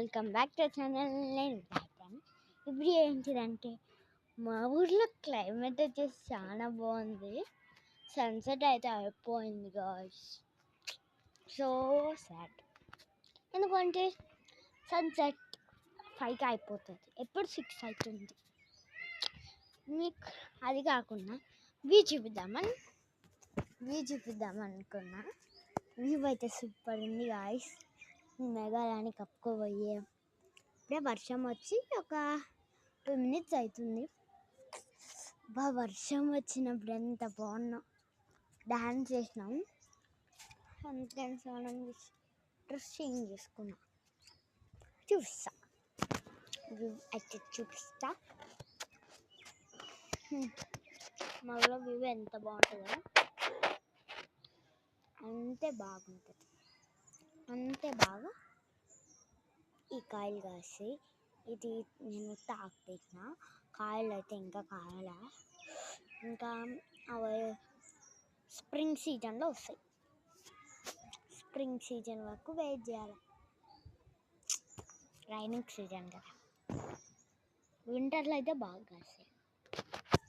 Welcome back to channel. నేను రాయప్రాన్. ఇప్పుడు ఏంటిదంటే మా ఊర్లో క్లైమేట్ వచ్చేసి చాలా బాగుంది. సన్సెట్ అయితే అయిపోయింది గాయ్స్. సో సాడ్, ఎందుకంటే సన్సెట్ 5కి అయిపోతుంది, ఎప్పుడు 6 అవుతుంది. మీకు అది కాకుండా వ్యూ చూపిద్దామనుకున్నా. వ్యూ అయితే సూపర్ ఉంది గాయ్స్. మేఘాలని కప్పుకోబోయే ఇప్పుడే వర్షం వచ్చి ఒక 2 minutes అవుతుంది. వర్షం వచ్చినప్పుడు ఎంత బాగున్నాం, డ్యాన్స్ చేసినాం, అంతే. స్నానం చేసి డ్రెస్ చేంజ్ చేసుకున్నాం. చూపిస్తా, వ్యూ అయితే చూపిస్తా. మా ఊళ్ళో వ్యూ ఎంత బాగుంటుందో అంతే బాగుంటుంది. అంతే బాగా ఈ కాయలు కాసి ఇది నేను తాకు పెట్టిన కాయలు అయితే ఇంకా కాయాల, ఇంకా అవి స్ప్రింగ్ సీజన్లో వస్తాయి. స్ప్రింగ్ సీజన్ వరకు వెయిట్ చేయాలి. రైనింగ్ సీజన్ కదా, వింటర్లో అయితే బాగా కాస్తాయి.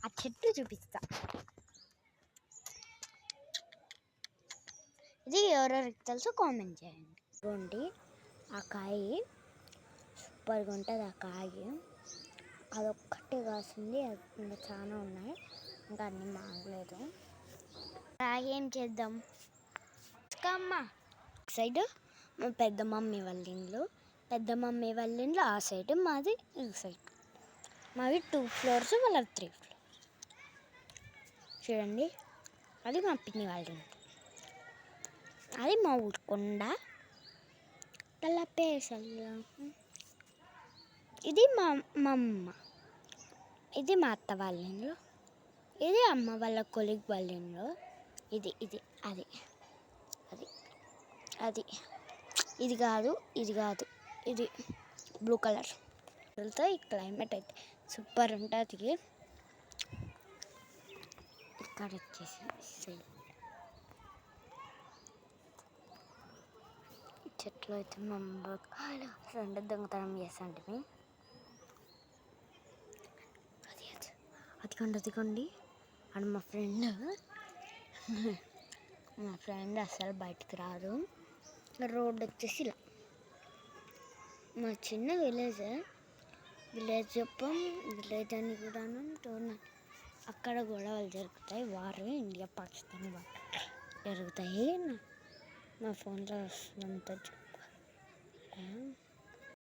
ఆ చెట్టు చూపిస్తా. ఇది ఎవరెవరికి తెలుసో కామెంట్ చేయండి. ఇదిగోండి ఆ కాయ, సూపర్గా ఉంటుంది ఆ కాయ. అదొక్కటే కాసింది, ఇంకా చాలా ఉన్నాయి, ఇంకా అన్నీ మాగలేదు. ఏం చేద్దాం అమ్మ. సైడ్ మా పెద్ద మమ్మీ వాళ్ళ ఇల్లు, ఆ సైడ్, మాది ఈ సైడ్. మాది 2 floors, వాళ్ళది 3 floors. చూడండి, అది మా పిన్ని వాళ్ళ ఇల్లు, అది మా ఊరు కొండ తలపేసలు. ఇది మా అమ్మ, ఇది మా అత్త వాళ్ళ ఇల్లు, ఇది అమ్మ వాళ్ళ కొలిగ్ వాళ్ళ ఇల్లు. ఇది అది అది అది ఇది కాదు, ఇది బ్లూ కలర్. ఈ క్లైమేట్ అయితే సూపర్ ఉంటుంది. ఇక్కడ వచ్చేసి చెట్లు అయితే మా ఫ్రెండ్ దొంగతనం చేస్తాంటివి. అదిగోండి అది మా ఫ్రెండ్ అసలు బయటికి రాదు. రోడ్ వచ్చేసి ఇలా, మా చిన్న విలేజ్ చెప్పం. విలేజ్ అని కూడా అక్కడ గొడవలు జరుగుతాయి, వారు ఇండియా పాకిస్తాన్ వారు జరుగుతాయి. మా ఫోన్లో వస్తుందంతా చెప్ప